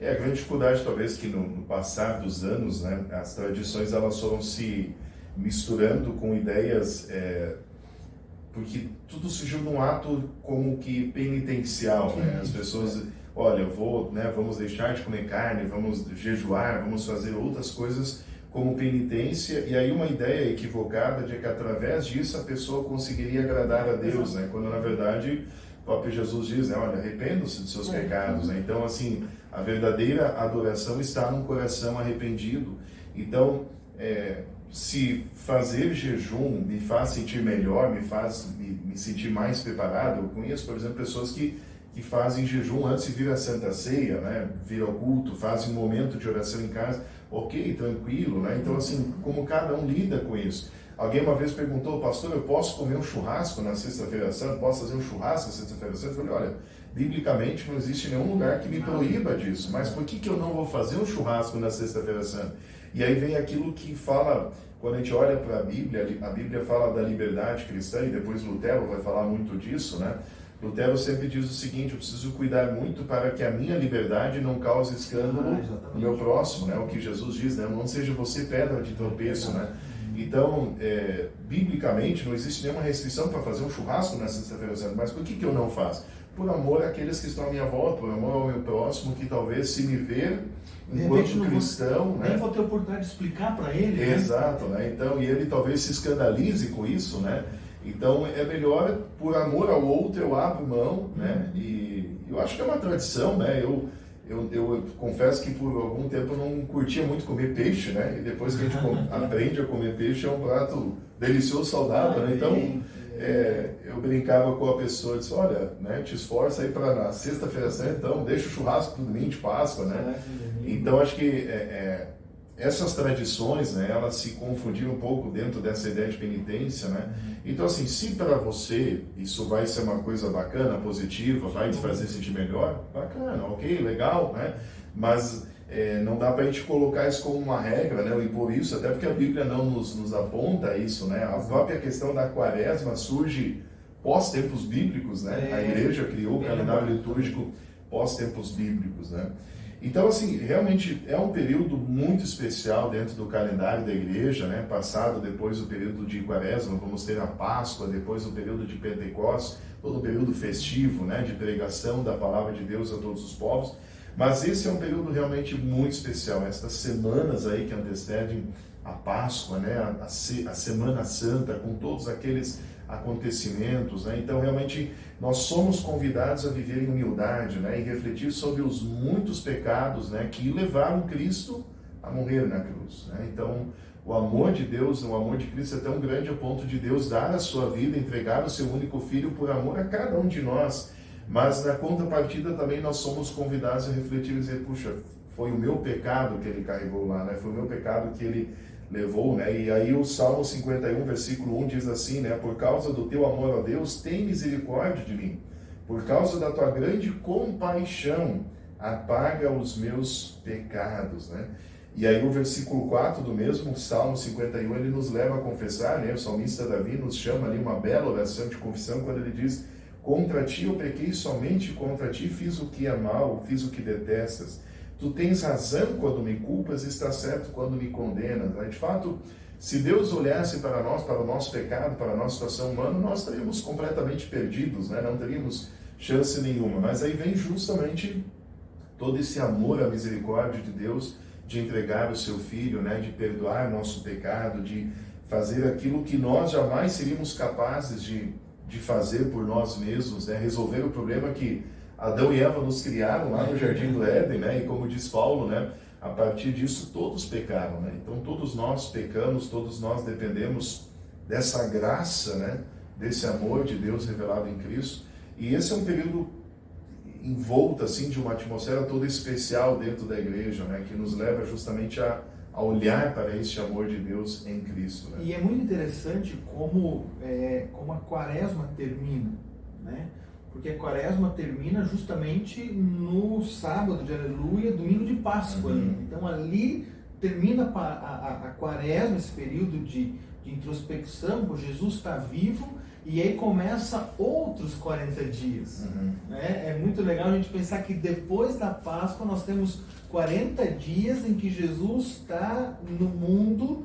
A grande dificuldade talvez que no passar dos anos, né, as tradições elas foram se misturando com ideias, porque tudo surgiu num ato como que penitencial, né? As pessoas, olha, vamos deixar de comer carne, vamos jejuar, vamos fazer outras coisas como penitência, e aí uma ideia equivocada de que através disso a pessoa conseguiria agradar a Deus, né? Quando na verdade o próprio Jesus diz, né? Olha, arrependam-se dos seus pecados, né? Então assim, a verdadeira adoração está num coração arrependido. Então, se fazer jejum me faz sentir melhor, me faz me sentir mais preparado. Eu conheço, por exemplo, pessoas que fazem jejum antes de vir à Santa Ceia, né? Vir ao culto, fazem um momento de oração em casa, ok, tranquilo, né? Então, assim, como cada um lida com isso. Alguém uma vez perguntou, pastor, eu posso comer um churrasco na Sexta-feira Santa? Posso fazer um churrasco na Sexta-feira Santa? Eu falei, olha, biblicamente não existe nenhum lugar que me proíba disso, mas por que eu não vou fazer um churrasco na Sexta-feira Santa? E aí vem aquilo que fala, quando a gente olha para a Bíblia fala da liberdade cristã, e depois Lutero vai falar muito disso, né? Lutero sempre diz o seguinte, eu preciso cuidar muito para que a minha liberdade não cause escândalo no meu próximo, né? O que Jesus diz, né? Não seja você pedra de tropeço, né? Então, biblicamente, não existe nenhuma restrição para fazer um churrasco na Sexta-feira Santa, mas por que eu não faço? Por amor àqueles que estão à minha volta, por amor ao meu próximo, que talvez se me ver enquanto cristão... Nem vou ter oportunidade de explicar para ele, né? Exato, né? Então, e ele talvez se escandalize com isso, né? Então, é melhor, por amor ao outro, eu abro mão, né? E eu acho que é uma tradição, né? Eu confesso que por algum tempo eu não curtia muito comer peixe, né? E depois que a gente aprende a comer peixe, é um prato delicioso, saudável, né? Então, eu brincava com a pessoa e disse, olha, né, te esforça aí para na Sexta-feira Santa, então, deixa o churrasco pro domingo de Páscoa, né? Então, acho que essas tradições, né, elas se confundiram um pouco dentro dessa ideia de penitência, né? Então, assim, se para você isso vai ser uma coisa bacana, positiva, vai te fazer sentir melhor, bacana, ok, legal, né? Mas não dá para a gente colocar isso como uma regra, né, ou impor isso, até porque a Bíblia não nos aponta isso, né? A própria questão da quaresma surge pós-tempos bíblicos, né? A igreja criou o calendário litúrgico pós-tempos bíblicos, né? Então, assim, realmente é um período muito especial dentro do calendário da igreja, né? Passado depois do período de Quaresma, vamos ter a Páscoa, depois o período de Pentecostes, todo o período festivo, né? De pregação da palavra de Deus a todos os povos. Mas esse é um período realmente muito especial. Estas semanas aí que antecedem a Páscoa, né? A Semana Santa, com todos aqueles acontecimentos, né? Então, realmente, nós somos convidados a viver em humildade, né? E refletir sobre os muitos pecados, né? Que levaram Cristo a morrer na cruz, né? Então, o amor de Deus, o amor de Cristo é tão grande a ponto de Deus dar a sua vida, entregar o seu único Filho por amor a cada um de nós. Mas, na contrapartida, também nós somos convidados a refletir e dizer, puxa, foi o meu pecado que ele carregou lá, né? Foi o meu pecado que ele levou, né? E aí o Salmo 51, versículo 1 diz assim, né? Por causa do teu amor a Deus, tem misericórdia de mim. Por causa da tua grande compaixão, apaga os meus pecados, né? E aí o versículo 4 do mesmo Salmo 51, ele nos leva a confessar, né? O salmista Davi nos chama ali uma bela oração de confissão, quando ele diz, contra ti eu pequei, somente contra ti fiz o que é mal, fiz o que detestas. Tu tens razão quando me culpas e está certo quando me condenas. De fato, se Deus olhasse para nós, para o nosso pecado, para a nossa situação humana, nós estaríamos completamente perdidos, né? Não teríamos chance nenhuma. Mas aí vem justamente todo esse amor, a misericórdia de Deus, de entregar o seu Filho, né? De perdoar nosso pecado, de fazer aquilo que nós jamais seríamos capazes de fazer por nós mesmos, né? Resolver o problema que Adão e Eva nos criaram lá no Jardim do Éden, né? E como diz Paulo, né? A partir disso todos pecaram, né? Então todos nós pecamos, todos nós dependemos dessa graça, né? Desse amor de Deus revelado em Cristo. E esse é um período envolto assim de uma atmosfera toda especial dentro da igreja, né? Que nos leva justamente a olhar para este amor de Deus em Cristo, né? E é muito interessante como a Quaresma termina, né? Porque a Quaresma termina justamente no sábado de Aleluia, domingo de Páscoa. Então ali termina a Quaresma, esse período de introspecção, por Jesus está vivo, e aí começa outros 40 dias. Né? É muito legal a gente pensar que depois da Páscoa nós temos 40 dias em que Jesus está no mundo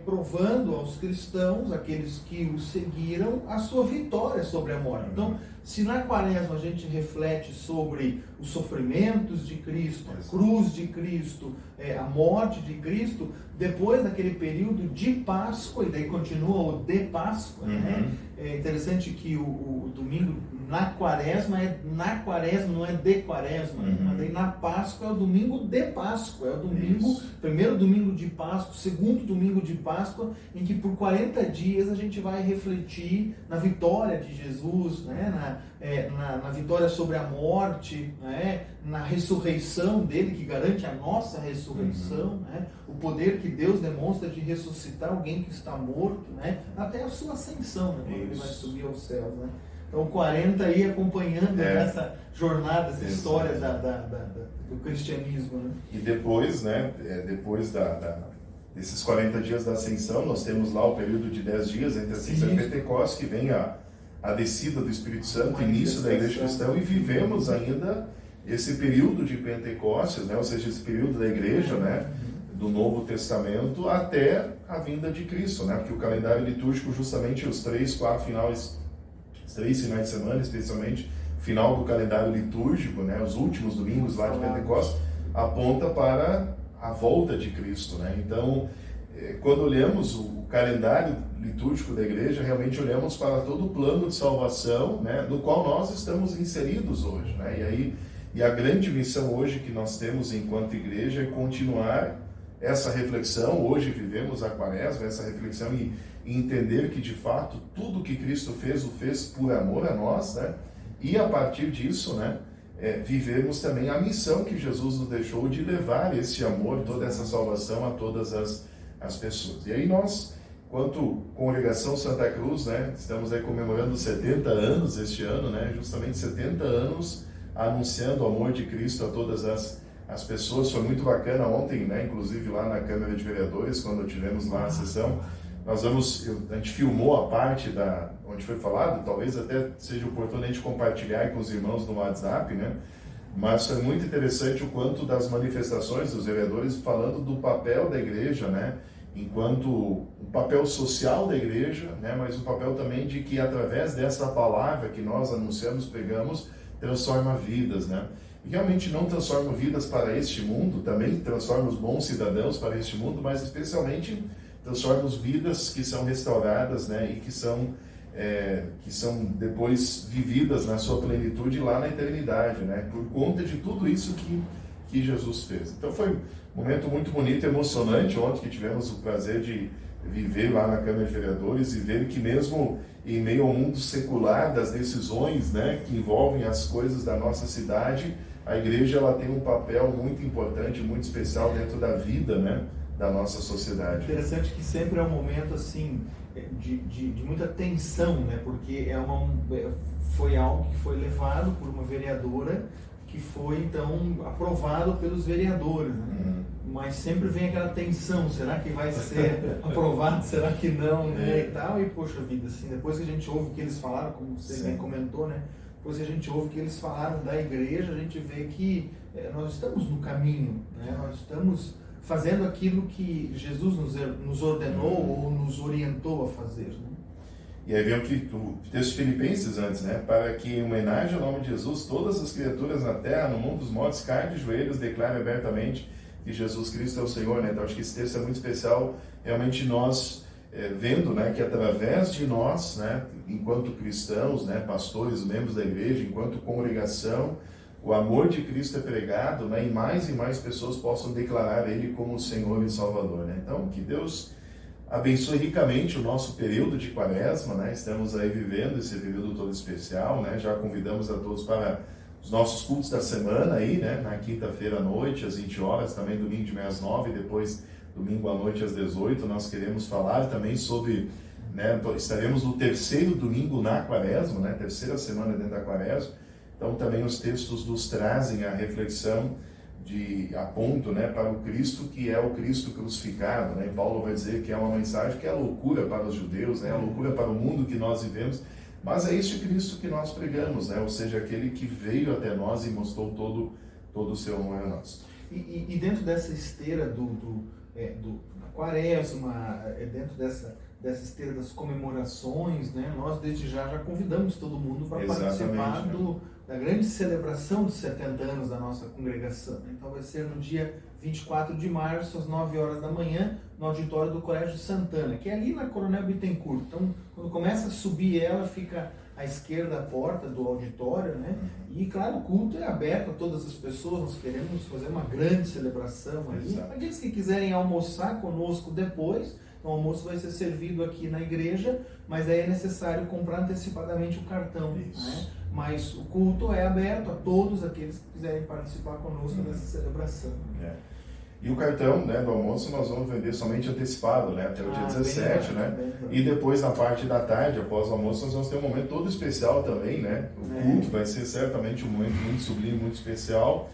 provando aos cristãos, aqueles que o seguiram, a sua vitória sobre a morte. Então, se na Quaresma a gente reflete sobre os sofrimentos de Cristo, a cruz de Cristo, a morte de Cristo, depois daquele período de Páscoa, e daí continua o de Páscoa, né? É interessante que o domingo na Quaresma, não é de Quaresma, mas daí na Páscoa é o domingo de Páscoa, é o domingo, primeiro domingo de Páscoa, segundo domingo de Páscoa, em que por 40 dias a gente vai refletir na vitória de Jesus, né? Na vitória sobre a morte, né? Na ressurreição dele, que garante a nossa ressurreição, né? O poder que Deus demonstra de ressuscitar alguém que está morto, né? Até a sua ascensão, né? Quando ele vai subir aos céus, né? Então 40 aí acompanhando essa jornada, essa história do cristianismo, né? E depois, né? Depois desses 40 dias da ascensão, nós temos lá o período de 10 dias entre a Ascensão e Pentecostes, que vem a descida do Espírito Santo, início da igreja cristã, e vivemos ainda esse período de Pentecostes, né? Ou seja, esse período da igreja, né? Do Novo Testamento até a vinda de Cristo, né? Porque o calendário litúrgico, justamente os 3 finais de semana, especialmente final do calendário litúrgico, né? Os últimos domingos lá de Pentecostes, aponta para a volta de Cristo, né? Então, quando olhamos o calendário litúrgico da igreja, realmente olhamos para todo o plano de salvação, né? No qual nós estamos inseridos hoje, né? E a grande missão hoje que nós temos enquanto igreja é continuar essa reflexão. Hoje vivemos a Quaresma, essa reflexão e entender que de fato tudo que Cristo fez, o fez por amor a nós, né? E a partir disso, né? Vivemos também a missão que Jesus nos deixou de levar esse amor, toda essa salvação a todas as pessoas. E aí nós, quanto Congregação Santa Cruz, né? Estamos aí comemorando 70 anos este ano, né? Justamente 70 anos anunciando o amor de Cristo a todas as pessoas. Foi muito bacana ontem, né? Inclusive lá na Câmara de Vereadores, quando tivemos lá a sessão, A gente filmou a parte onde foi falado, talvez até seja oportuno a gente compartilhar com os irmãos no WhatsApp, né? Mas foi muito interessante o quanto das manifestações dos vereadores falando do papel da igreja, né? Enquanto um papel social da igreja, né? Mas um papel também de que através dessa palavra que nós anunciamos, pregamos, transforma vidas, né? E realmente não transforma vidas para este mundo, também transforma os bons cidadãos para este mundo, mas especialmente transforma as vidas que são restauradas, né? E que são depois vividas na sua plenitude lá na eternidade, né? Por conta de tudo isso que Jesus fez. Então foi um momento muito bonito e emocionante ontem que tivemos o prazer de viver lá na Câmara de Vereadores e ver que mesmo em meio ao mundo secular das decisões, né, que envolvem as coisas da nossa cidade, a igreja ela tem um papel muito importante, muito especial dentro da vida, né, da nossa sociedade. Interessante que sempre é um momento assim de muita tensão, né? Porque foi algo que foi levado por uma vereadora que foi então aprovado pelos vereadores, né? Mas sempre vem aquela tensão, será que vai ser aprovado, será que não, né? E tal, e poxa vida, assim, depois que a gente ouve o que eles falaram, como você bem comentou, né? Depois que a gente ouve o que eles falaram da igreja, a gente vê que nós estamos no caminho, né? Nós estamos fazendo aquilo que Jesus nos ordenou ou nos orientou a fazer, né? E aí vem o texto de Filipenses antes, né? Para que, em homenagem ao nome de Jesus, todas as criaturas na terra, no mundo dos mortos, caem de joelhos, declarem abertamente que Jesus Cristo é o Senhor, né? Então acho que esse texto é muito especial, realmente nós vendo, né, que através de nós, né, enquanto cristãos, né, pastores, membros da igreja, enquanto congregação, o amor de Cristo é pregado, né, e mais pessoas possam declarar Ele como Senhor e Salvador, né? Então, que Deus abençoe ricamente o nosso período de quaresma, né? Estamos aí vivendo esse período todo especial, né? Já convidamos a todos para os nossos cultos da semana aí, né? Na quinta-feira à noite, às 20 horas, também domingo de manhã às 9, depois domingo à noite às 18, nós queremos falar também sobre, né? Estaremos no terceiro domingo na quaresma, né? Terceira semana dentro da quaresma. Então também os textos nos trazem a reflexão aponto, né, para o Cristo que é o Cristo crucificado, né? E Paulo vai dizer que é uma mensagem que é loucura para os judeus, né? É loucura para o mundo que nós vivemos, mas é este Cristo que nós pregamos, né? Ou seja, aquele que veio até nós e mostrou todo o seu amor a nós. E dentro dessa esteira da quaresma, dentro dessa esteira das comemorações, né, nós desde já convidamos todo mundo para participar da grande celebração dos 70 anos da nossa congregação. Então vai ser no dia 24 de março, às 9 horas da manhã, no auditório do Colégio Santana, que é ali na Coronel Bittencourt. Então, quando começa a subir ela, fica à esquerda da porta do auditório, né? E claro, o culto é aberto a todas as pessoas, nós queremos fazer uma grande celebração ali. Aqueles que quiserem almoçar conosco depois, o almoço vai ser servido aqui na igreja, mas aí é necessário comprar antecipadamente o cartão, né? Mas o culto é aberto a todos aqueles que quiserem participar conosco dessa celebração. E o cartão, né, do almoço nós vamos vender somente antecipado, né, até o dia 17, né? E depois na parte da tarde, após o almoço, nós vamos ter um momento todo especial também, né? O culto vai ser certamente um momento muito sublime, muito especial,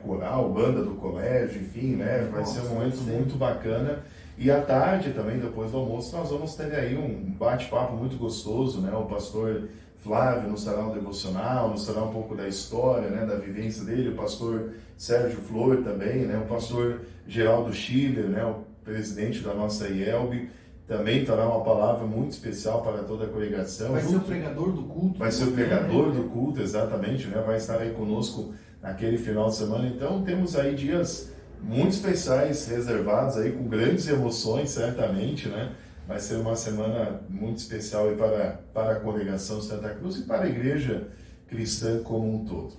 coral, banda do colégio, enfim, né? Vai ser um momento muito bacana. E à tarde também, depois do almoço, nós vamos ter aí um bate-papo muito gostoso, né? O pastor Flávio nos dará um devocional, nos dará um pouco da história, né, da vivência dele, o pastor Sérgio Flor também, né, o pastor Geraldo Schiller, né, o presidente da nossa IELB, também terá uma palavra muito especial para toda a congregação. Vai ser o pregador do culto. Vai ser o pregador do culto, exatamente, né, vai estar aí conosco naquele final de semana. Então temos aí dias muito especiais reservados aí, com grandes emoções, certamente, né? Vai ser uma semana muito especial aí para a congregação Santa Cruz e para a igreja cristã como um todo.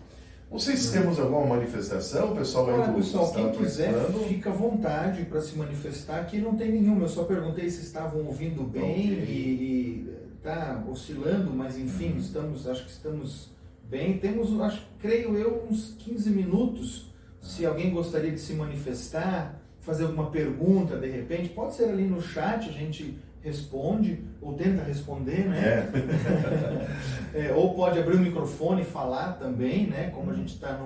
Não sei se temos alguma manifestação, pessoal. Pessoal, quem quiser, fica à vontade para se manifestar. Aqui não tem nenhuma, eu só perguntei se estavam ouvindo bem e está oscilando, mas enfim, acho que estamos bem. Temos, creio eu, uns 15 minutos, se alguém gostaria de se manifestar, fazer alguma pergunta, de repente, pode ser ali no chat, a gente responde, ou tenta responder, né? Ou pode abrir o microfone e falar também, né? Como a gente está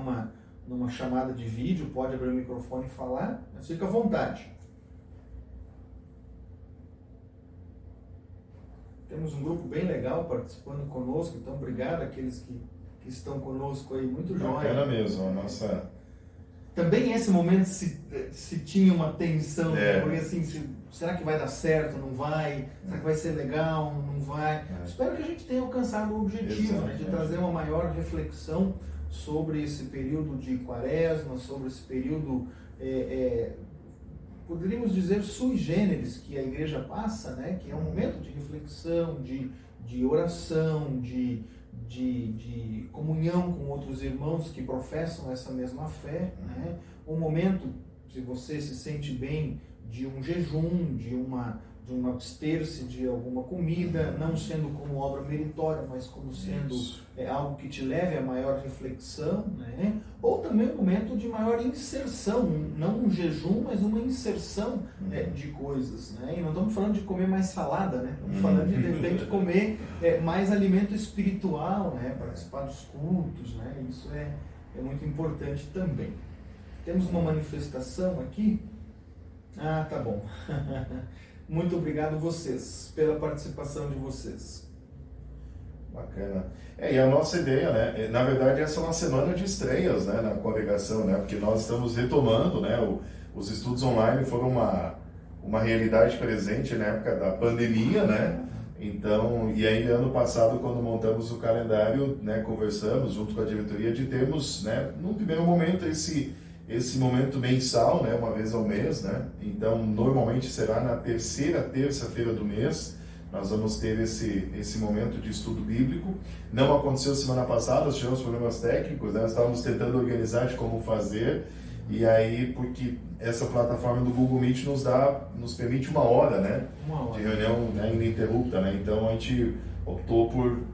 numa chamada de vídeo, pode abrir o microfone e falar, mas fica à vontade. Temos um grupo bem legal participando conosco, então obrigado àqueles que estão conosco aí, muito jóia. Bacana mesmo, a nossa... Também esse momento se tinha uma tensão, porque assim, será que vai dar certo, não vai? Será que vai ser legal, não vai? Espero que a gente tenha alcançado o objetivo, né, de trazer uma maior reflexão sobre esse período de quaresma, sobre esse período, poderíamos dizer, sui generis, que a igreja passa, né, que é um momento de reflexão, de oração, de comunhão com outros irmãos que professam essa mesma fé, né? Um momento, se você se sente bem, de um jejum, de um abster-se de alguma comida, não sendo como obra meritória, mas como sendo algo que te leve a maior reflexão, né? Ou também um momento de maior inserção, não um jejum, mas uma inserção de coisas, né? E não estamos falando de comer mais salada, né? Estamos falando de repente comer mais alimento espiritual, né? Participar dos cultos, né? Isso é muito importante também. Temos uma manifestação aqui. Ah, tá bom. Muito obrigado vocês, pela participação de vocês. Bacana. E a nossa ideia, né? Na verdade, essa é uma semana de estreias, né, na congregação, né? Porque nós estamos retomando, né? Os estudos online foram uma realidade presente na época da pandemia, né? Então, e aí ano passado, quando montamos o calendário, né, conversamos junto com a diretoria de termos, né, num primeiro momento esse momento mensal, né, uma vez ao mês, né? Então, normalmente será na terceira terça-feira do mês. Nós vamos ter esse momento de estudo bíblico. Não aconteceu semana passada, nós tivemos problemas técnicos, né? Nós estávamos tentando organizar de como fazer. E aí, porque essa plataforma do Google Meet nos permite uma hora, né? De reunião, né, ininterrupta, né? Então, a gente optou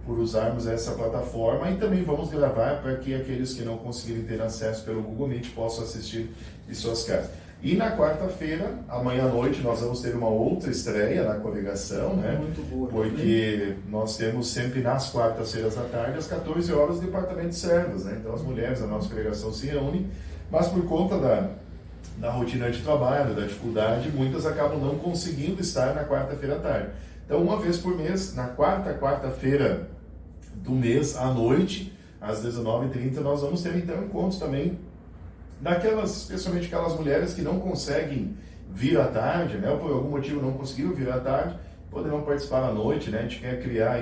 por usarmos essa plataforma e também vamos gravar para que aqueles que não conseguirem ter acesso pelo Google Meet possam assistir de suas casas. E na quarta-feira, amanhã à noite, nós vamos ter uma outra estreia na congregação, né? Muito boa. Porque nós temos sempre nas quartas-feiras à tarde, às 14 horas, o departamento de servas, né? Então as mulheres da nossa congregação se reúnem, mas por conta da rotina de trabalho, da dificuldade, muitas acabam não conseguindo estar na quarta-feira à tarde. Então, uma vez por mês, na quarta-feira do mês, à noite, às 19h30, nós vamos ter então encontros também especialmente aquelas mulheres que não conseguem vir à tarde, né, ou por algum motivo não conseguiram vir à tarde, poderão participar à noite, né? A gente quer criar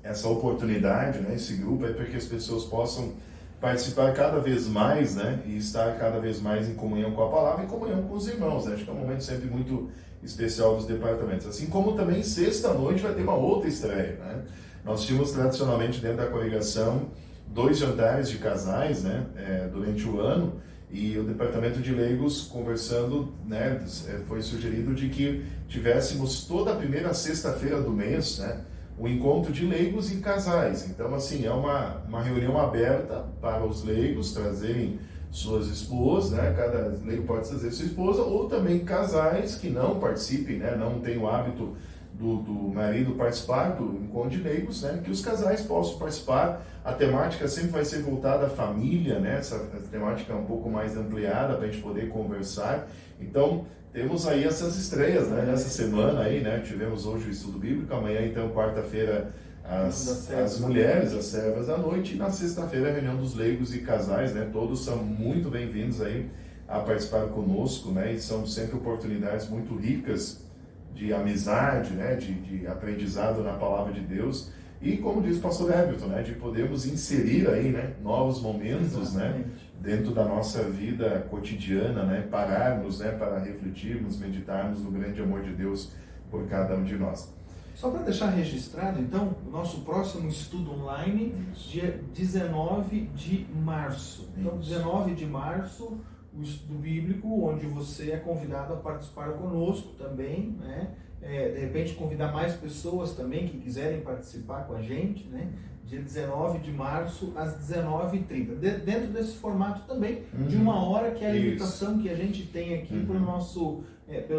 essa oportunidade, né, esse grupo, para que as pessoas possam participar cada vez mais, né, e estar cada vez mais em comunhão com a palavra e em comunhão com os irmãos, né? Acho que é um momento sempre muito especial dos departamentos. Assim como também sexta-noite vai ter uma outra estreia, né? Nós tínhamos tradicionalmente dentro da congregação 2 jantares de casais, né, durante o ano, e o departamento de leigos conversando, né, foi sugerido de que tivéssemos toda a primeira sexta-feira do mês, né, o encontro de leigos e casais. Então, assim, é uma reunião aberta para os leigos trazerem suas esposas, né? Cada leigo pode trazer sua esposa, ou também casais que não participem, né? Não tem o hábito do marido participar do encontro de leigos, né? Que os casais possam participar. A temática sempre vai ser voltada à família, né? Essa temática é um pouco mais ampliada para a gente poder conversar. Então, temos aí essas estreias, né? Nessa semana aí, né? Tivemos hoje o estudo bíblico, amanhã então, quarta-feira, as mulheres, as servas da noite, e na sexta-feira a reunião dos leigos e casais, né? Todos são muito bem-vindos aí a participar conosco, né? E são sempre oportunidades muito ricas de amizade, né? De aprendizado na palavra de Deus. E como diz o pastor Everton, né? De podermos inserir aí, né? Novos momentos, né? Dentro da nossa vida cotidiana, né? Pararmos, né? Para refletirmos, meditarmos no grande amor de Deus por cada um de nós. Só para deixar registrado, então, o nosso próximo estudo online, dia 19 de março. Então, 19 de março, o estudo bíblico, onde você é convidado a participar conosco também, né? De repente, convidar mais pessoas também que quiserem participar com a gente, né? Dia 19 de março, às 19h30. Dentro desse formato também, de 1 hora, que é a limitação que a gente tem aqui pelo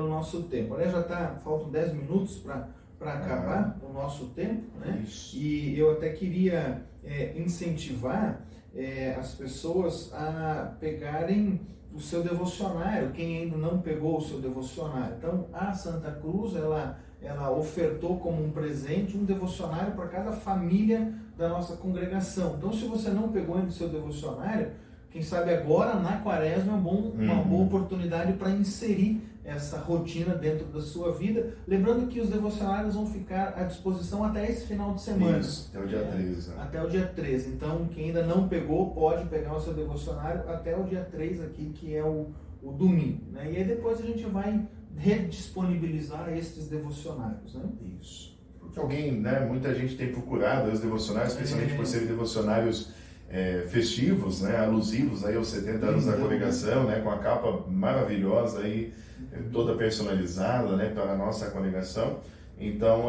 nosso tempo. Aliás, faltam 10 minutos para acabar o nosso tempo, né? E eu até queria incentivar as pessoas a pegarem o seu devocionário, quem ainda não pegou o seu devocionário. Então, a Santa Cruz, ela ofertou como um presente um devocionário para cada família da nossa congregação. Então, se você não pegou ainda o seu devocionário, quem sabe agora, na Quaresma, é uma boa oportunidade para inserir essa rotina dentro da sua vida. Lembrando que os devocionários vão ficar à disposição até esse final de semana. Isso, até o dia 13. Né? Até o dia 13. Então, quem ainda não pegou, pode pegar o seu devocionário até o dia 3 aqui, que é o domingo. Né? E aí depois a gente vai redisponibilizar estes devocionários. Né? Isso. Porque alguém, né, muita gente tem procurado os devocionários, especialmente por serem devocionários festivos, né, alusivos aí aos 70 anos da congregação, né, com a capa maravilhosa aí, toda personalizada, né, para a nossa congregação. Então,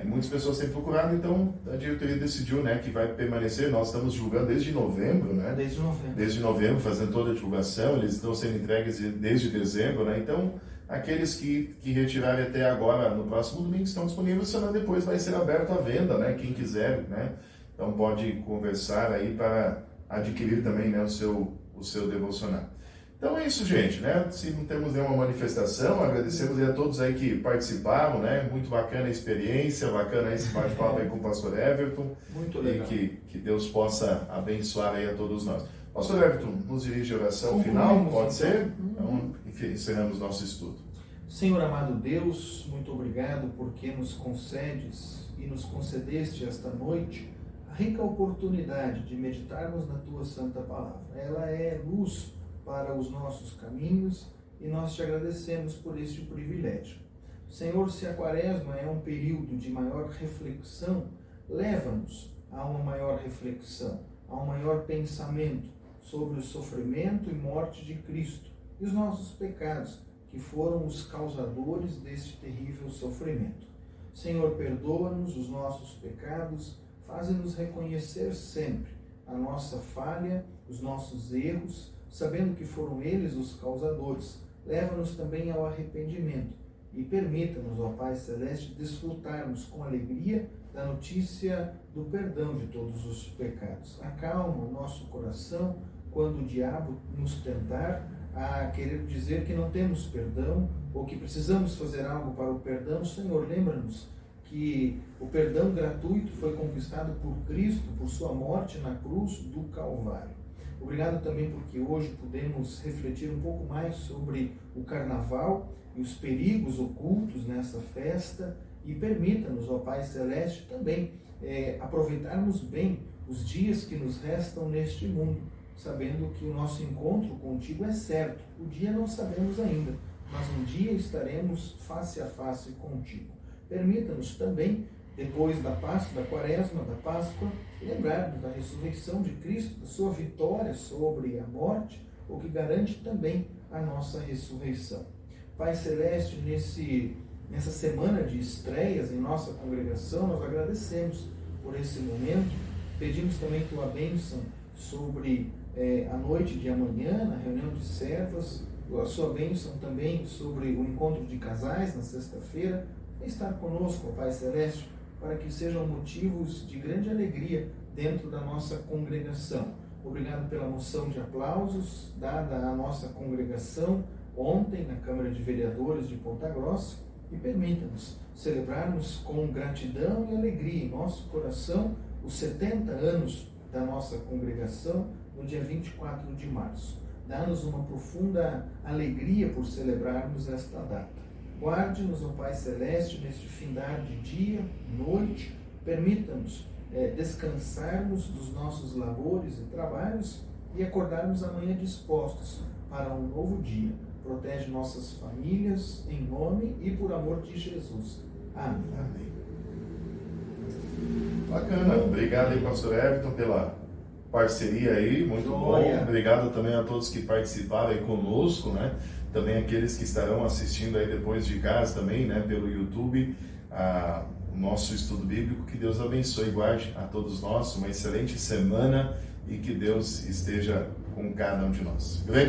muitas pessoas têm procurado, então a diretoria decidiu, né, que vai permanecer. Nós estamos divulgando desde novembro, né? Desde novembro, fazendo toda a divulgação. Eles estão sendo entregues desde dezembro, né? Então, aqueles que retirarem até agora, no próximo domingo, estão disponíveis, senão depois vai ser aberto à venda, né? Quem quiser, né? Então pode conversar aí para adquirir também, né, o seu devocionário. Então é isso, gente, né? Se não temos nenhuma manifestação, agradecemos a todos aí que participaram, né? Muito bacana a experiência, bacana esse bate-papo aí com o pastor Everton. Muito legal. E que Deus possa abençoar aí a todos nós. Pastor Everton, nos dirige a oração final, pode ser? Então, encerramos nosso estudo. Senhor amado Deus, muito obrigado porque nos concedes e nos concedeste esta noite a rica oportunidade de meditarmos na Tua Santa Palavra. Ela é luz para os nossos caminhos e nós te agradecemos por este privilégio. Senhor, se a Quaresma é um período de maior reflexão, leva-nos a uma maior reflexão, a um maior pensamento sobre o sofrimento e morte de Cristo e os nossos pecados, que foram os causadores deste terrível sofrimento. Senhor, perdoa-nos os nossos pecados, faze-nos reconhecer sempre a nossa falha, os nossos erros, sabendo que foram eles os causadores. Leva-nos também ao arrependimento e permita-nos, ó Pai Celeste, desfrutarmos com alegria da notícia do perdão de todos os pecados. Acalma o nosso coração quando o diabo nos tentar a querer dizer que não temos perdão ou que precisamos fazer algo para o perdão. Senhor, lembra-nos que o perdão gratuito foi conquistado por Cristo, por sua morte na cruz do Calvário. Obrigado também porque hoje podemos refletir um pouco mais sobre o Carnaval e os perigos ocultos nessa festa e permita-nos, ó Pai Celeste, também aproveitarmos bem os dias que nos restam neste mundo, sabendo que o nosso encontro contigo é certo. O dia não sabemos ainda, mas um dia estaremos face a face contigo. Permita-nos também, depois da Páscoa, da Quaresma, da Páscoa, lembrarmos da ressurreição de Cristo, da sua vitória sobre a morte, o que garante também a nossa ressurreição. Pai Celeste, nessa semana de estreias em nossa congregação, nós agradecemos por esse momento, pedimos também tua bênção sobre a noite de amanhã, na reunião de servas, a sua bênção também sobre o encontro de casais na sexta-feira. Vem estar conosco, ó Pai Celeste, para que sejam motivos de grande alegria dentro da nossa congregação. Obrigado pela moção de aplausos dada à nossa congregação ontem na Câmara de Vereadores de Ponta Grossa e permita-nos celebrarmos com gratidão e alegria em nosso coração os 70 anos da nossa congregação no dia 24 de março. Dá-nos uma profunda alegria por celebrarmos esta data. Guarde-nos, ó Pai Celeste, neste findar de dia, noite, permita-nos descansarmos dos nossos labores e trabalhos e acordarmos amanhã dispostos para um novo dia. Protege nossas famílias, em nome e por amor de Jesus. Amém. Amém. Bacana. Obrigado aí, pastor Everton, pela parceria aí, muito bom. Obrigado também a todos que participaram aí conosco, né? Também aqueles que estarão assistindo aí depois de casa também, né? Pelo YouTube, o nosso estudo bíblico. Que Deus abençoe e guarde a todos nós, uma excelente semana e que Deus esteja com cada um de nós. Grande